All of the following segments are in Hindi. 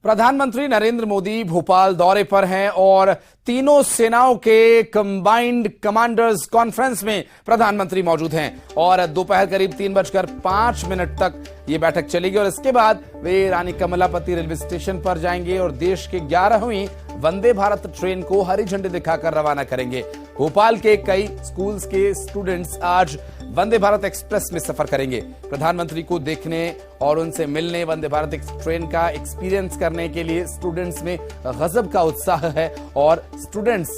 प्रधानमंत्री नरेंद्र मोदी भोपाल दौरे पर हैं और तीनों सेनाओं के कंबाइंड कमांडर्स कॉन्फ्रेंस में प्रधानमंत्री मौजूद हैं और दोपहर करीब 3:05 तक ये बैठक चलेगी और इसके बाद वे रानी कमलापति रेलवे स्टेशन पर जाएंगे और देश के 11वीं वंदे भारत ट्रेन को हरी झंडी दिखाकर रवाना करेंगे। भोपाल के कई स्कूल्स के स्टूडेंट्स आज वंदे भारत एक्सप्रेस में सफर करेंगे। प्रधानमंत्री को देखने और उनसे मिलने, वंदे भारत ट्रेन का एक्सपीरियंस करने के लिए स्टूडेंट्स में गजब का उत्साह है और स्टूडेंट्स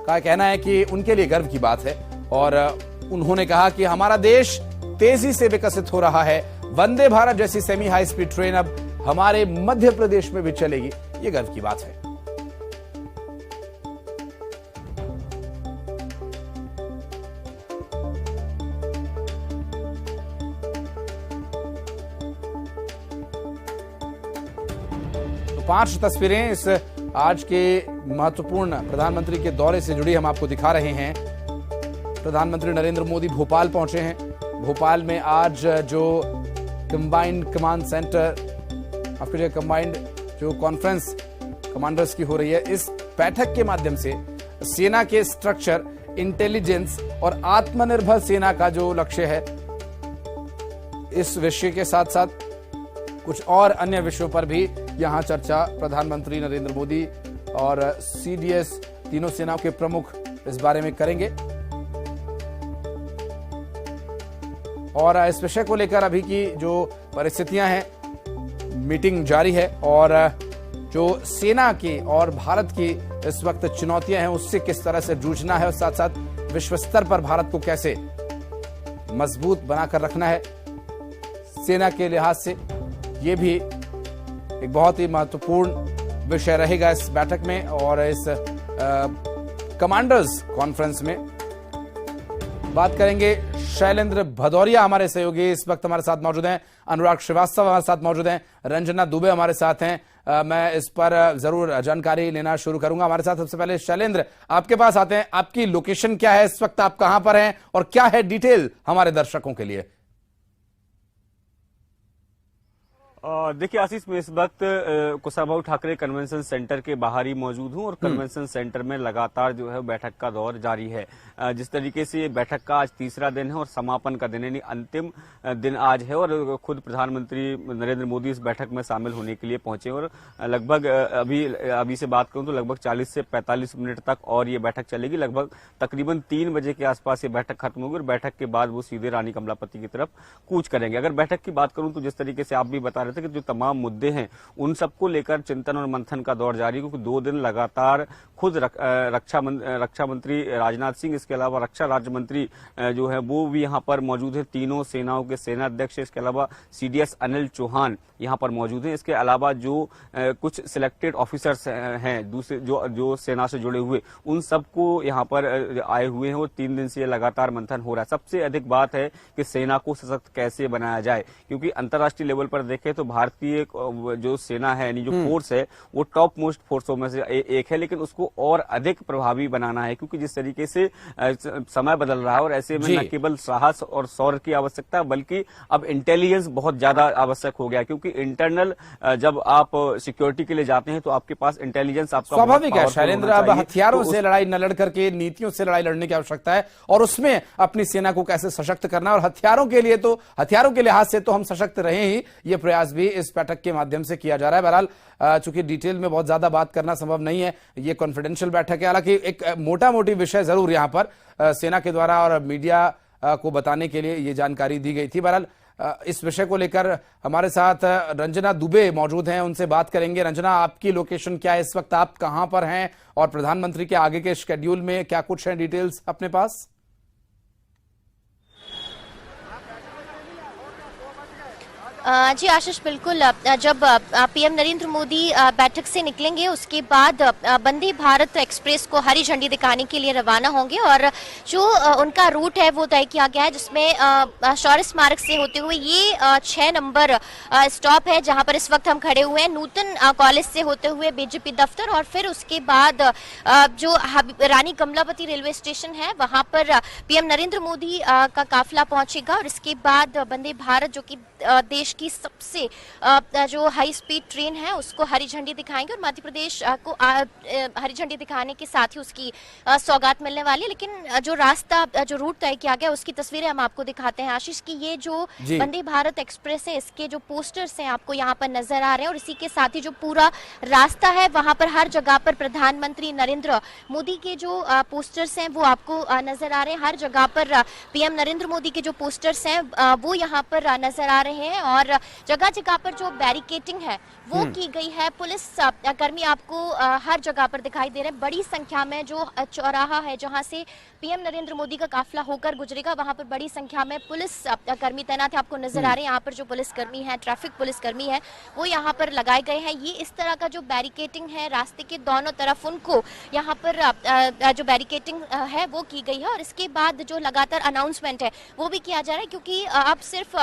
का कहना है कि उनके लिए गर्व की बात है और उन्होंने कहा कि हमारा देश तेजी से विकसित हो रहा है। वंदे भारत जैसी सेमी हाई स्पीड ट्रेन अब हमारे मध्य प्रदेश में भी चलेगी, ये गर्व की बात है। तो 5 तस्वीरें इस आज के महत्वपूर्ण प्रधानमंत्री के दौरे से जुड़ी हम आपको दिखा रहे हैं। प्रधानमंत्री नरेंद्र मोदी भोपाल पहुंचे हैं। भोपाल में आज जो कंबाइंड कमांड सेंटर आपके कंबाइंड जो कॉन्फ्रेंस कमांडर्स की हो रही है, इस बैठक के माध्यम से सेना के स्ट्रक्चर, इंटेलिजेंस और आत्मनिर्भर सेना का जो लक्ष्य है, इस विषय के साथ साथ कुछ और अन्य विषयों पर भी यहां चर्चा प्रधानमंत्री नरेंद्र मोदी और सीडीएस तीनों सेनाओं के प्रमुख इस बारे में करेंगे और इस विषय को लेकर अभी की जो परिस्थितियां हैं, मीटिंग जारी है और जो सेना की और भारत की इस वक्त चुनौतियां हैं उससे किस तरह से जूझना है और साथ साथ विश्व स्तर पर भारत को कैसे मजबूत बनाकर रखना है सेना के लिहाज से, ये भी एक बहुत ही महत्वपूर्ण विषय रहेगा इस बैठक में और इस कमांडर्स कॉन्फ्रेंस में। बात करेंगे शैलेंद्र भदौरिया हमारे सहयोगी इस वक्त हमारे साथ मौजूद हैं, अनुराग श्रीवास्तव हमारे साथ मौजूद हैं, रंजना दुबे हमारे साथ हैं। मैं इस पर जरूर जानकारी लेना शुरू करूंगा। हमारे साथ सबसे पहले शैलेंद्र, आपके पास आते हैं। आपकी लोकेशन क्या है इस वक्त, आप कहां पर हैं और क्या है डिटेल हमारे दर्शकों के लिए? देखिए आशीष, मैं इस वक्त कुशाभाऊ ठाकरे कन्वेंशन सेंटर के बाहर ही मौजूद हूं और कन्वेंशन सेंटर में लगातार जो है बैठक का दौर जारी है। जिस तरीके से ये बैठक का आज तीसरा दिन है और समापन का दिन यानी अंतिम दिन आज है और खुद प्रधानमंत्री नरेंद्र मोदी इस बैठक में शामिल होने के लिए पहुंचे और लगभग अभी से बात करूं तो लगभग 40 से 45 मिनट तक और ये बैठक चलेगी। लगभग तकरीबन 3 बजे के आसपास ये बैठक खत्म होगी और बैठक के बाद वो सीधे रानी कमलापति की तरफ कूच करेंगे। अगर बैठक की बात करूं तो जिस तरीके से आप भी बता रहे थे कि जो तमाम मुद्दे हैं उन सबको लेकर चिंतन और मंथन का दौर जारी, क्योंकि 2 दिन लगातार खुद रक्षा मंत्री राजनाथ सिंह, इसके अलावा रक्षा राज्य मंत्री जो है वो भी यहाँ पर मौजूद है। तीनों सेनाओं के सेना अध्यक्ष, इसके अलावा सीडीएस अनिल चौहान यहाँ पर मौजूद हैं। इसके अलावा जो कुछ सिलेक्टेड ऑफिसर्स हैं दूसरे जो सेना से जुड़े हुए, उन सबको यहाँ पर आए हुए हैं और 3 दिन से ये लगातार मंथन हो रहा है। सबसे अधिक बात है कि सेना को सशक्त कैसे बनाया जाए, क्योंकि अंतर्राष्ट्रीय लेवल पर देखें तो भारतीय जो सेना है यानी जो फोर्स है वो टॉप मोस्ट फोर्सों में से एक है, लेकिन उसको और अधिक प्रभावी बनाना है, क्योंकि जिस तरीके से समय बदल रहा है और ऐसे में न केवल साहस और शौर्य की आवश्यकता बल्कि अब इंटेलिजेंस बहुत ज्यादा आवश्यक हो गया, क्योंकि इंटरनल जब आप सिक्योरिटी के लिए जाते हैं तो आपके पास इंटेलिजेंस आपका स्वाभाविक है शैलेंद्र। अब हथियारों से लड़ाई न लड़ करके नीतियों से लड़ाई लड़ने की आवश्यकता है और उसमें अपनी सेना को कैसे सशक्त करना, और हथियारों के लिहाज से तो हम सशक्त रहे ही, ये प्रयास भी इस बैठक के माध्यम से किया जा रहा है। बहरहाल चूंकि डिटेल में बहुत ज्यादा बात करना संभव नहीं है, ये कॉन्फिडेंशियल बैठक है, हालांकि एक मोटा मोटी विषय जरूर यहां पर सेना के द्वारा और मीडिया को बताने के लिए ये जानकारी दी गई थी। बहरहाल इस विषय को लेकर हमारे साथ रंजना दुबे मौजूद हैं, उनसे बात करेंगे। रंजना, आपकी लोकेशन क्या है इस वक्त, आप कहां पर हैं और प्रधानमंत्री के आगे के शेड्यूल में क्या कुछ है डिटेल्स अपने पास? जी आशीष, बिल्कुल। जब पीएम नरेंद्र मोदी बैठक से निकलेंगे उसके बाद वंदे भारत एक्सप्रेस को हरी झंडी दिखाने के लिए रवाना होंगे और जो उनका रूट है वो तय किया गया है, जिसमें शौर्य स्मारक से होते हुए ये 6 नंबर स्टॉप है जहां पर इस वक्त हम खड़े हुए हैं, नूतन कॉलेज से होते हुए बीजेपी दफ्तर और फिर उसके बाद जो रानी कमलापति रेलवे स्टेशन है वहां पर पीएम नरेंद्र मोदी का काफिला पहुंचेगा और इसके बाद वंदे भारत जो कि देश की सबसे जो हाई स्पीड ट्रेन है उसको हरी झंडी दिखाएंगे और मध्य प्रदेश को हरी झंडी दिखाने के साथ ही उसकी सौगात मिलने वाली है। लेकिन जो रास्ता, जो रूट तय किया गया उसकी तस्वीरें हम आपको दिखाते हैं आशीष की। ये जो वंदे भारत एक्सप्रेस है इसके जो पोस्टर्स हैं आपको यहाँ पर नजर आ रहे हैं और इसी के साथ ही जो पूरा रास्ता है वहां पर हर जगह पर प्रधानमंत्री नरेंद्र मोदी के जो पोस्टर्स हैं वो आपको नजर आ रहे हैं। हर जगह पर पीएम नरेंद्र मोदी के जो पोस्टर्स हैं वो यहाँ पर नजर आ रहे हैं और जगह जगह पर जो बैरिकेटिंग है वो की गई है। पुलिस कर्मी आपको हर जगह पर दिखाई दे रहे हैं। बड़ी संख्या में जो चौराहा है जहां से पीएम नरेंद्र मोदी का काफिला होकर गुजरेगा वहां पर बड़ी संख्या में पुलिस कर्मी तैनात है, आपको नजर आ रहे हैं। यहाँ पर जो पुलिसकर्मी है, ट्रैफिक पुलिसकर्मी है, वो यहाँ पर लगाए गए हैं। ये इस तरह का जो बैरिकेटिंग है रास्ते के दोनों तरफ उनको यहाँ पर जो बैरिकेटिंग है वो की गई है और इसके बाद जो लगातार अनाउंसमेंट है वो भी किया जा रहा है क्योंकि अब सिर्फ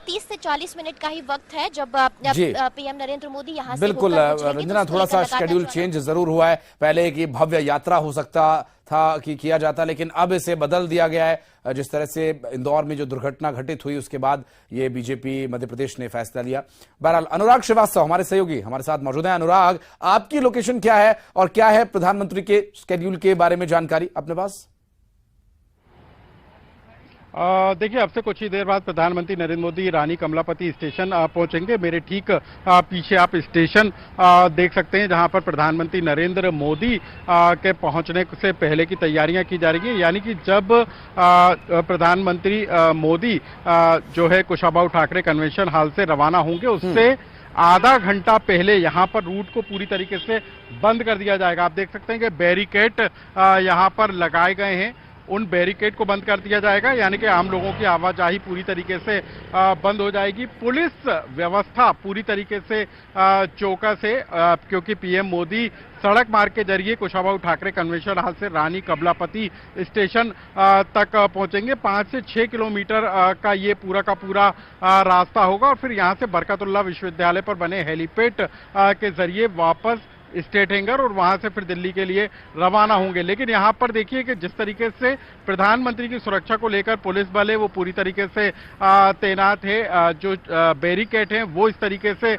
30 से 40 मिनट का ही वक्त है जब पीएम नरेंद्र मोदी यहाँ से बिल्कुल रंजना, थोड़ा सा शेड्यूल चेंज जरूर हुआ है। पहले की भव्य यात्रा हो सकता था कि किया जाता, लेकिन अब इसे बदल दिया गया है। जिस तरह से इंदौर में जो दुर्घटना घटित हुई उसके बाद ये बीजेपी मध्य प्रदेश ने फैसला लिया। बहरहाल अनुराग श्रीवास्तव हमारे सहयोगी हमारे साथ मौजूद हैं। अनुराग, आपकी लोकेशन क्या है और क्या है प्रधानमंत्री के शेड्यूल के बारे में जानकारी अपने पास? देखिए, अब से कुछ ही देर बाद प्रधानमंत्री नरेंद्र मोदी रानी कमलापति स्टेशन पहुंचेंगे। मेरे ठीक पीछे आप स्टेशन देख सकते हैं जहां पर प्रधानमंत्री नरेंद्र मोदी के पहुंचने से पहले की तैयारियां की जा रही है। यानी कि जब प्रधानमंत्री मोदी जो है कुशाभाऊ ठाकरे कन्वेंशन हॉल से रवाना होंगे उससे आधा घंटा पहले यहाँ पर रूट को पूरी तरीके से बंद कर दिया जाएगा। आप देख सकते हैं कि बैरिकेड यहाँ पर लगाए गए हैं, उन बैरिकेड को बंद कर दिया जाएगा। यानी कि आम लोगों की आवाजाही पूरी तरीके से बंद हो जाएगी। पुलिस व्यवस्था पूरी तरीके से चौकस है क्योंकि पीएम मोदी सड़क मार्ग के जरिए कुशाभाऊ ठाकरे कन्वेंशन हॉल से रानी कमलापति स्टेशन तक पहुंचेंगे। 5 से 6 किलोमीटर का ये पूरा का पूरा रास्ता होगा और फिर यहाँ से बरकतुल्लाह विश्वविद्यालय पर बने हेलीपैड के जरिए वापस स्टेट हैंगर और वहां से फिर दिल्ली के लिए रवाना होंगे। लेकिन यहाँ पर देखिए कि जिस तरीके से प्रधानमंत्री की सुरक्षा को लेकर पुलिस बल है वो पूरी तरीके से तैनात है। जो बैरिकेड हैं वो इस तरीके से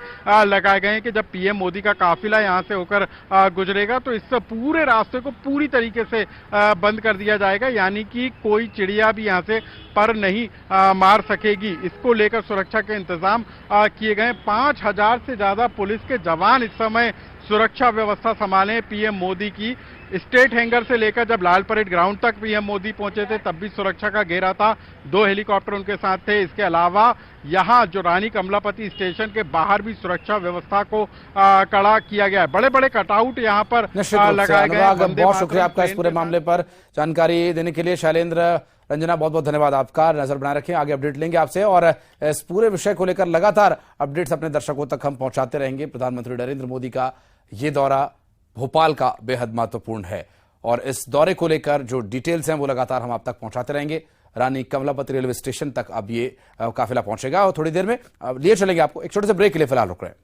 लगाए गए हैं कि जब पीएम मोदी का काफिला यहाँ से होकर गुजरेगा तो इस पूरे रास्ते को पूरी तरीके से बंद कर दिया जाएगा। यानी कि कोई चिड़िया भी यहाँ से पर नहीं मार सकेगी। इसको लेकर सुरक्षा के इंतजाम किए गए। 5000 से ज्यादा पुलिस के जवान इस समय सुरक्षा व्यवस्था संभाले पीएम मोदी की। स्टेट हैंगर से लेकर जब लाल परेड ग्राउंड तक पीएम मोदी पहुंचे थे तब भी सुरक्षा का घेरा था। 2 हेलीकॉप्टर उनके साथ थे। इसके अलावा यहाँ जो रानी कमलापति स्टेशन के बाहर भी सुरक्षा व्यवस्था को कड़ा किया गया है। बड़े बड़े कटआउट यहाँ पर लगाए गए। बहुत शुक्रिया आपका इस पूरे मामले पर जानकारी देने के लिए। शैलेंद्र, रंजना, बहुत बहुत धन्यवाद आपका। नजर बनाए रखें, आगे अपडेट लेंगे आपसे और इस पूरे विषय को लेकर लगातार अपडेट्स अपने दर्शकों तक हम पहुंचाते रहेंगे। प्रधानमंत्री नरेंद्र मोदी का ये दौरा भोपाल का बेहद महत्वपूर्ण है और इस दौरे को लेकर जो डिटेल्स हैं वो लगातार हम आप तक पहुंचाते रहेंगे। रानी कमलापति रेलवे स्टेशन तक अब ये काफिला पहुंचेगा और थोड़ी देर में लिए चलेंगे आपको। एक छोटे से ब्रेक के लिए फिलहाल रुक रहे हैं।